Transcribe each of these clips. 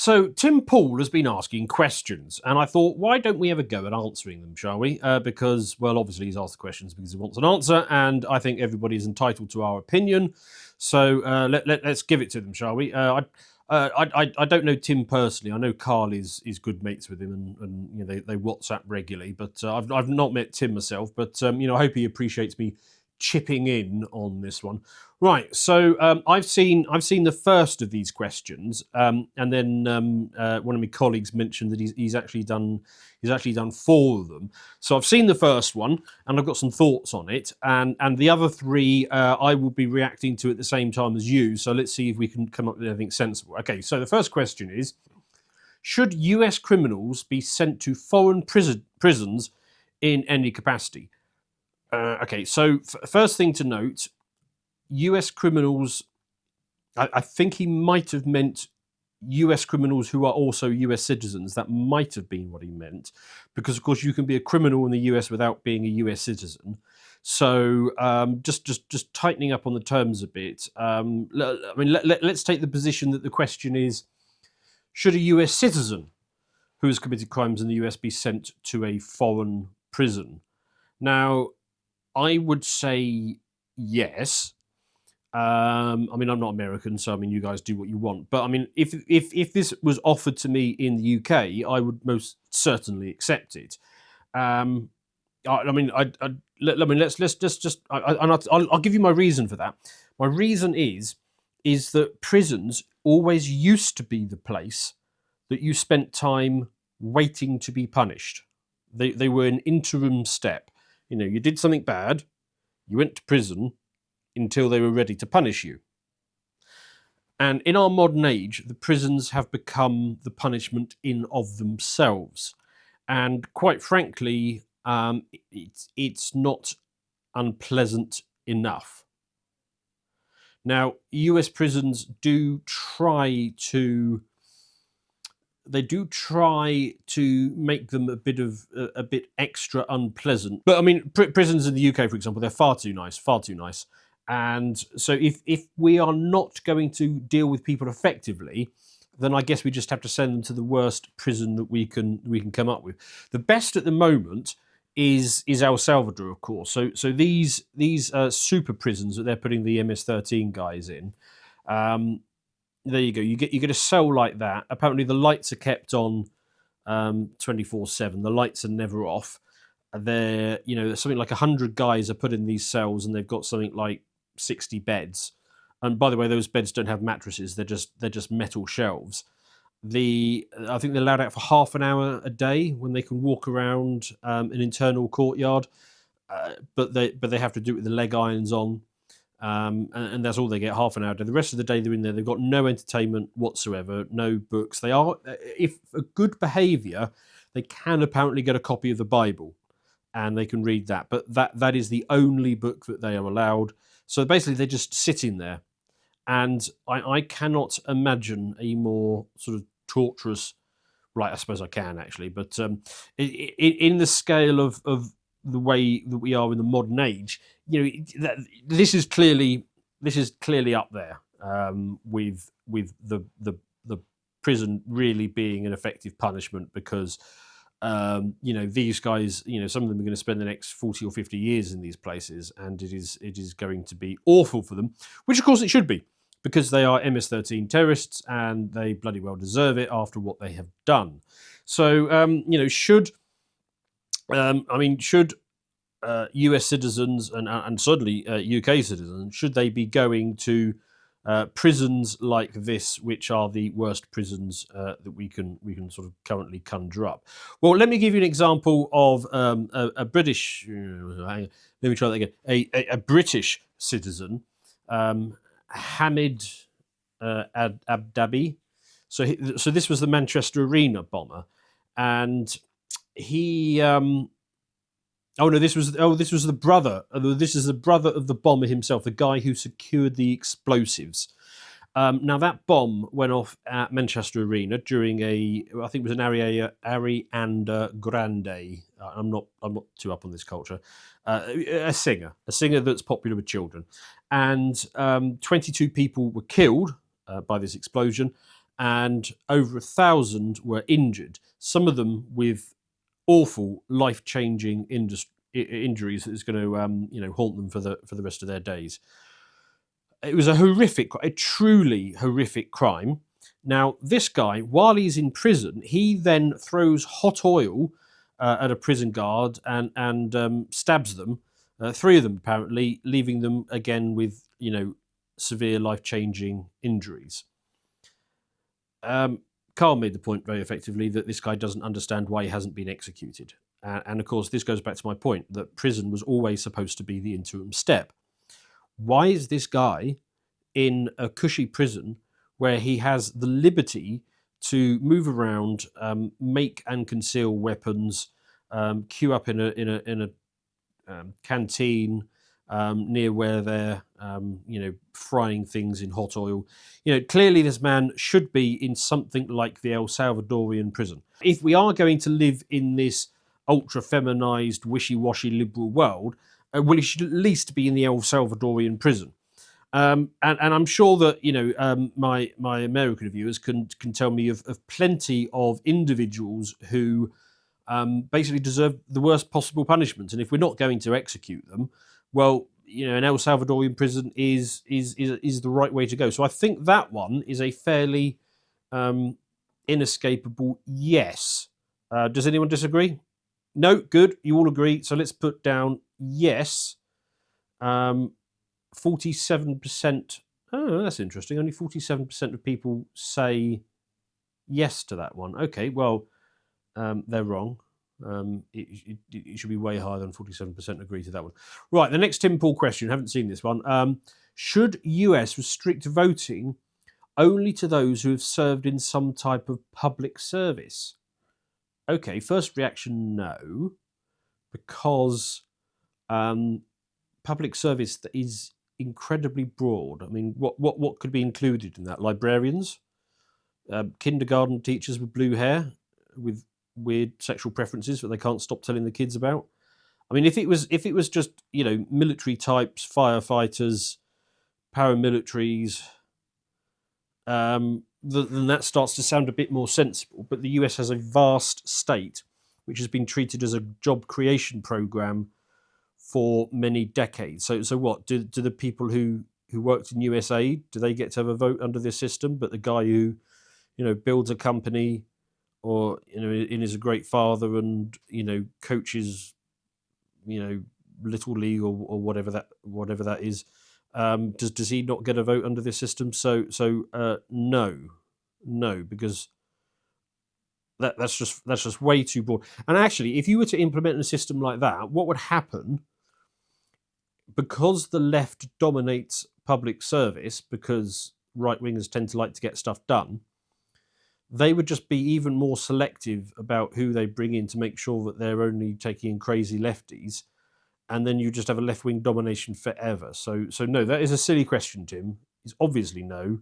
So Tim Pool has been asking questions, and I thought, why don't we have a go at answering them, shall we? Because, well, obviously he's asked the questions because he wants an answer, and I think everybody is entitled to our opinion. So let's give it to them, shall we? I don't know Tim personally. I know Carl is good mates with him, and they WhatsApp regularly. But I've not met Tim myself. But I hope he appreciates me chipping in on this one. Right, so I've seen the first of these questions, and then one of my colleagues mentioned that he's actually done four of them. So I've seen the first one, and I've got some thoughts on it, and the other three I will be reacting to at the same time as you. So let's see if we can come up with anything sensible. Okay, so the first question is: should U.S. criminals be sent to foreign prisons in any capacity? Okay, so first thing to note, US criminals, I think he might have meant US criminals who are also US citizens. That might have been what he meant, because of course you can be a criminal in the US without being a US citizen. So just tightening up on the terms a bit. Let's take the position that the question is: should a US citizen who has committed crimes in the US be sent to a foreign prison? Now, I would say yes. I'm not American, so you guys do what you want. But if this was offered to me in the UK, I would most certainly accept it. I'll give you my reason for that. My reason is that prisons always used to be the place that you spent time waiting to be punished. They were an interim step. You did something bad, you went to prison until they were ready to punish you. And in our modern age, the prisons have become the punishment in of themselves. And quite frankly, it's not unpleasant enough. Now, US prisons do try to make them a bit extra unpleasant. But prisons in the UK, for example, they're far too nice. And so if we are not going to deal with people effectively, then I guess we just have to send them to the worst prison that we can come up with. The best at the moment is El Salvador, of course. So these super prisons that they're putting the MS-13 guys in. There you go. You get a cell like that. Apparently, the lights are kept on 24/7. The lights are never off. There's something like 100 guys are put in these cells, and they've got something like 60 beds. And by the way, those beds don't have mattresses. They're just metal shelves. I think they're allowed out for half an hour a day when they can walk around an internal courtyard, but they have to do it with the leg irons on. And that's all they get, half an hour a day. The rest of the day they're in there. They've got no entertainment whatsoever, no books. They are, if a good behaviour, they can apparently get a copy of the Bible, and they can read that. But that is the only book that they are allowed. So basically, they're just sitting there, and I cannot imagine a more sort of torturous. Right, I suppose I can actually, but in the scale of the way that we are in the modern age, this is clearly up there with the prison really being an effective punishment, because these guys, some of them are going to spend the next 40 or 50 years in these places, and it is going to be awful for them, which of course it should be, because they are MS-13 terrorists and they bloody well deserve it after what they have done. So should US citizens and certainly UK citizens, should they be going to prisons like this, which are the worst prisons that we can sort of currently conjure up? Well, let me give you an example of a British. Let me try that again. A British citizen, Hamid Abdabi. So this was the Manchester Arena bomber, and he. This was the brother. This is the brother of the bomber himself, the guy who secured the explosives. Now that bomb went off at Manchester Arena during I think it was an Ariana Grande. I'm not too up on this culture. A singer that's popular with children, and 22 people were killed by this explosion, and over 1,000 were injured. Some of them with awful, life-changing injuries that is going to, haunt them for the rest of their days. It was a truly horrific crime. Now, this guy, while he's in prison, he then throws hot oil at a prison guard and stabs them, 3 of them apparently, leaving them again with severe life-changing injuries. Carl made the point very effectively that this guy doesn't understand why he hasn't been executed. And of course, this goes back to my point that prison was always supposed to be the interim step. Why is this guy in a cushy prison where he has the liberty to move around, make and conceal weapons, queue up in a canteen near where they're frying things in hot oil? Clearly this man should be in something like the El Salvadorian prison. If we are going to live in this ultra feminized, wishy-washy liberal world, well, he should at least be in the El Salvadorian prison. And I'm sure that my American viewers can tell me of plenty of individuals who basically deserve the worst possible punishment. And if we're not going to execute them, well, an El Salvadorian prison is the right way to go. So I think that one is a fairly inescapable yes. Does anyone disagree? No, good. You all agree. So let's put down yes. 47%. Oh, that's interesting. Only 47% of people say yes to that one. Okay, well, they're wrong. It should be way higher than 47% agree to that one. Right, the next Tim Paul question. Haven't seen this one. Should US restrict voting only to those who have served in some type of public service? Okay, first reaction, no, because public service is incredibly broad. I mean, what could be included in that? Librarians, kindergarten teachers with blue hair, with weird sexual preferences that they can't stop telling the kids about. I mean, if it was just military types, firefighters, paramilitaries, then that starts to sound a bit more sensible. But the US has a vast state which has been treated as a job creation program for many decades. So what do the people who worked in USA, do they get to have a vote under this system? But the guy who builds a company or is a great father and coaches little league or whatever that is, does he not get a vote under this system? So no, because that's just way too broad. And actually, if you were to implement a system like that, what would happen? Because the left dominates public service, because right wingers tend to like to get stuff done, they would just be even more selective about who they bring in to make sure that they're only taking in crazy lefties, and then you just have a left-wing domination forever. So no, that is a silly question, Tim. It's obviously no,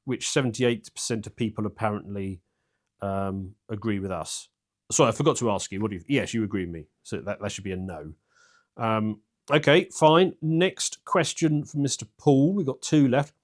which 78% of people apparently agree with us. Sorry, I forgot to ask you. What do you? Yes, you agree with me. So that should be a no. Okay, fine. Next question from Mr. Paul. We've got 2 left.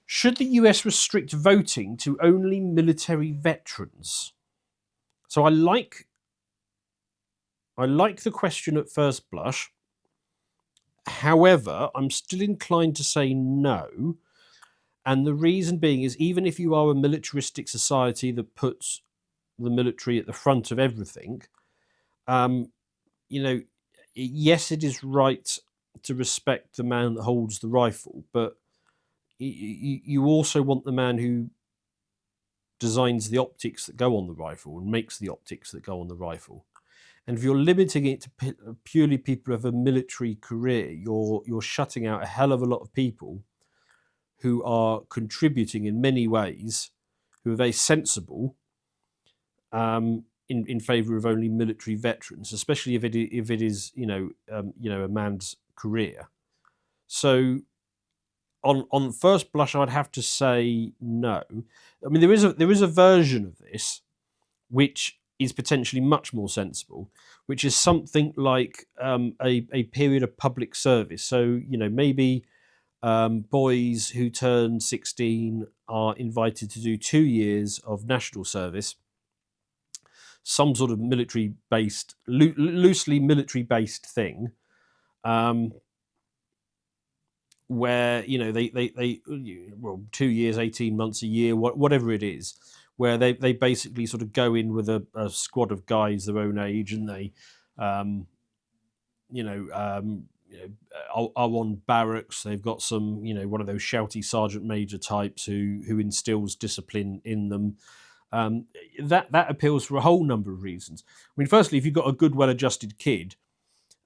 Should the US restrict voting to only military veterans? So I like the question at first blush. However, I'm still inclined to say no. And the reason being is, even if you are a militaristic society that puts the military at the front of everything, yes, it is right to respect the man that holds the rifle, but you also want the man who designs the optics that go on the rifle and makes the optics that go on the rifle. And if you're limiting it to purely people who have a military career, you're shutting out a hell of a lot of people who are contributing in many ways, who are very sensible, in favour of only military veterans, especially if it is a man's career. So on first blush, I'd have to say no. I mean, there is a version of this which is potentially much more sensible, which is something like a period of public service. So maybe boys who turn 16 are invited to do 2 years of national service, some sort of military-based, loosely military-based thing, where they 2 years, 18 months, a year, whatever it is, where they basically sort of go in with a squad of guys their own age, and they are on barracks. They've got some, one of those shouty sergeant major types who instills discipline in them. That appeals for a whole number of reasons. I mean, firstly, if you've got a good, well-adjusted kid,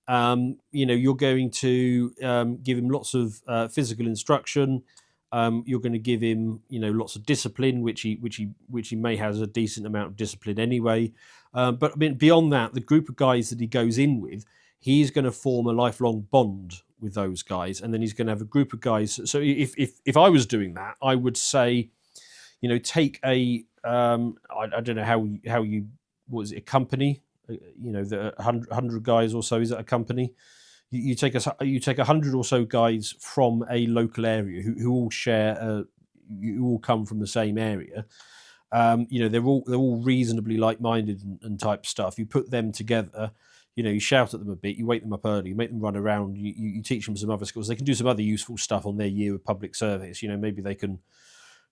you're going to give him lots of physical instruction. You're going to give him, lots of discipline, which he may have a decent amount of discipline anyway. But I mean, beyond that, the group of guys that he goes in with, he's going to form a lifelong bond with those guys, and then he's going to have a group of guys. So if I was doing that, I would say, take a I don't know how you what is it, a company, the 100 guys or so, is that a company? You take 100 or so guys from a local area who all share, you all come from the same area. They're all reasonably like-minded and type stuff. You put them together. You shout at them a bit, you wake them up early, you make them run around, you teach them some other skills. They can do some other useful stuff on their year of public service. Maybe they can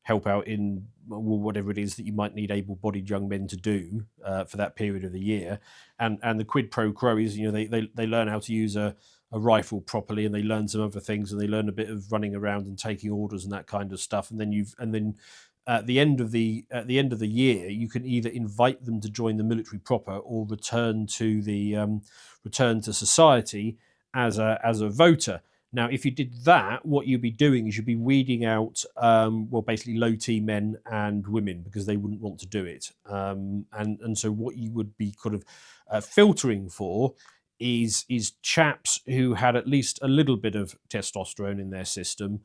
help out in whatever it is that you might need able-bodied young men to do for that period of the year. And the quid pro quo is, they learn how to use a rifle properly, and they learn some other things, and they learn a bit of running around and taking orders and that kind of stuff. And then at the end of the year, you can either invite them to join the military proper, or return to society as a voter. Now, if you did that, what you'd be doing is you'd be weeding out, basically low-T men and women, because they wouldn't want to do it. And so what you would be kind of filtering for is chaps who had at least a little bit of testosterone in their system,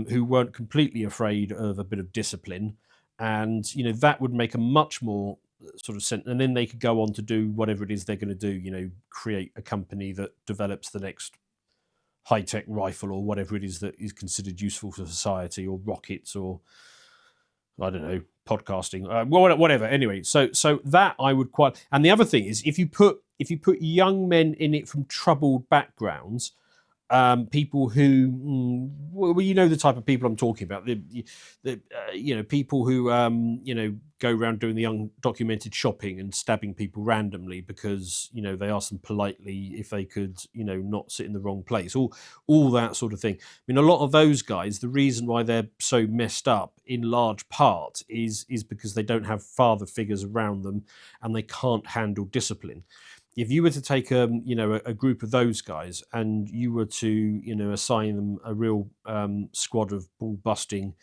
who weren't completely afraid of a bit of discipline. And, that would make a much more sort of sense. And then they could go on to do whatever it is they're going to do, create a company that develops the next high-tech rifle, or whatever it is that is considered useful for society, or rockets, or I don't know, podcasting, whatever. Anyway, so that I would quite. And the other thing is, if you put young men in it from troubled backgrounds, people who, the type of people I'm talking about, the people who go around doing the undocumented shopping and stabbing people randomly because they asked them politely if they could not sit in the wrong place, all that sort of thing. I mean, a lot of those guys, the reason why they're so messed up in large part is because they don't have father figures around them, and they can't handle discipline. If you were to take a group of those guys, and you were to assign them a real squad of ball busting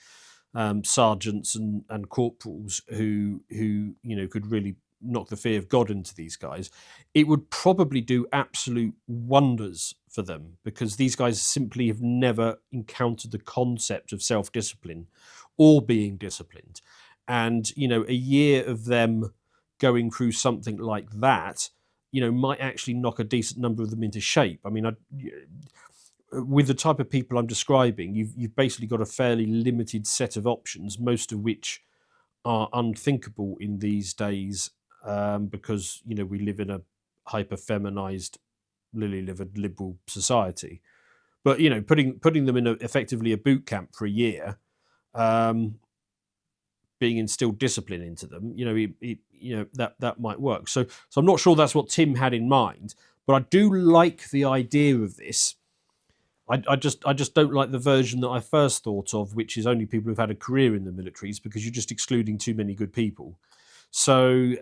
sergeants and corporals who could really knock the fear of God into these guys, it would probably do absolute wonders for them, because these guys simply have never encountered the concept of self-discipline or being disciplined. And a year of them going through something like that might actually knock a decent number of them into shape. I mean, with the type of people I'm describing, you've basically got a fairly limited set of options, most of which are unthinkable in these days, because we live in a hyper-feminized, lily-livered liberal society. But putting them in effectively a boot camp for a year, being instilled discipline into them, that might work. So I'm not sure that's what Tim had in mind, but I do like the idea of this. I just don't like the version that I first thought of, which is only people who've had a career in the militaries, because you're just excluding too many good people. So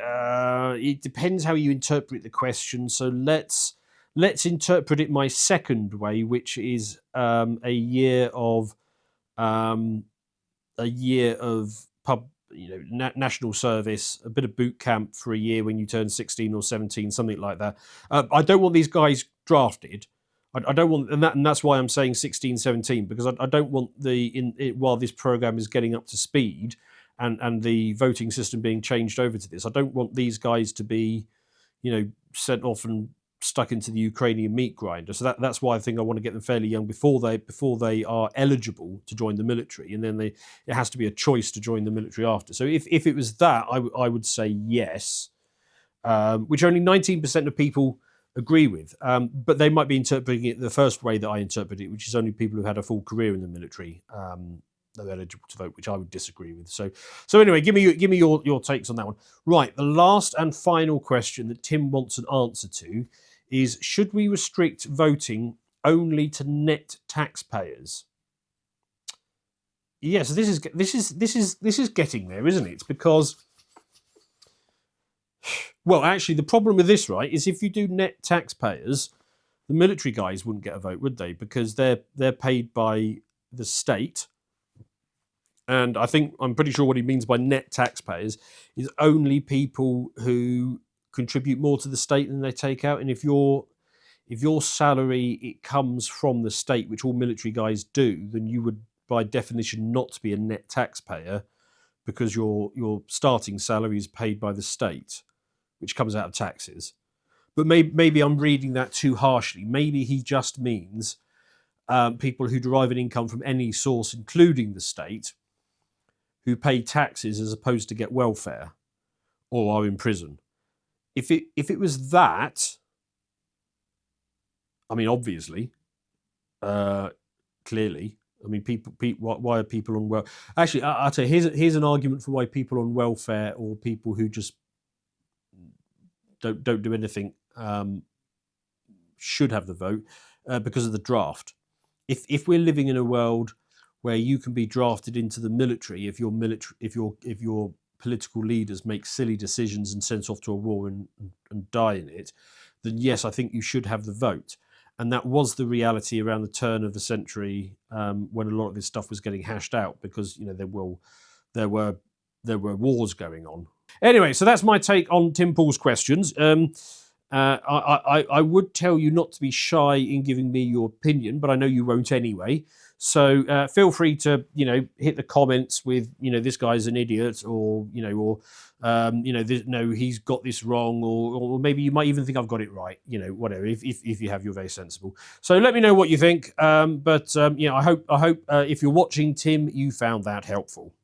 it depends how you interpret the question. So let's interpret it my second way, which is a year of national service, a bit of boot camp for a year when you turn 16 or 17, something like that. I don't want these guys drafted. I don't want, and that's why I'm saying 16, 17, because I don't want while this program is getting up to speed and the voting system being changed over to this, I don't want these guys to be, sent off and stuck into the Ukrainian meat grinder. So that's why I think I want to get them fairly young before they are eligible to join the military, and then it has to be a choice to join the military after. So if it was that, I would say yes, which only 19% of people agree with. But they might be interpreting it the first way that I interpret it, which is only people who've had a full career in the military are eligible to vote, which I would disagree with. So anyway, give me your takes on that one. Right, the last and final question that Tim wants an answer to is: should we restrict voting only to net taxpayers? Yes, this is getting there, isn't it? Because, well, actually, the problem with this, right, is if you do net taxpayers, the military guys wouldn't get a vote, would they? Because they're paid by the state. And I'm pretty sure what he means by net taxpayers is only people who contribute more to the state than they take out. And if your salary, it comes from the state, which all military guys do, then you would, by definition, not be a net taxpayer, because your starting salary is paid by the state, which comes out of taxes. But maybe I'm reading that too harshly. Maybe he just means people who derive an income from any source, including the state, who pay taxes as opposed to get welfare or are in prison. If it was that, I mean, obviously, clearly, I mean, why are people on welfare? Actually, I'll tell you, here's an argument for why people on welfare, or people who just don't do anything, should have the vote, because of the draft. If we're living in a world where you can be drafted into the military if your political leaders make silly decisions and sent off to a war and die in it, then yes, I think you should have the vote. And that was the reality around the turn of the century, when a lot of this stuff was getting hashed out, because there were wars going on. Anyway, so that's my take on Tim Paul's questions. I would tell you not to be shy in giving me your opinion, but I know you won't anyway. So feel free to hit the comments with this guy's an idiot, or no, he's got this wrong, or maybe you might even think I've got it right. Whatever. If you have, you're very sensible. So let me know what you think. I hope if you're watching, Tim, you found that helpful.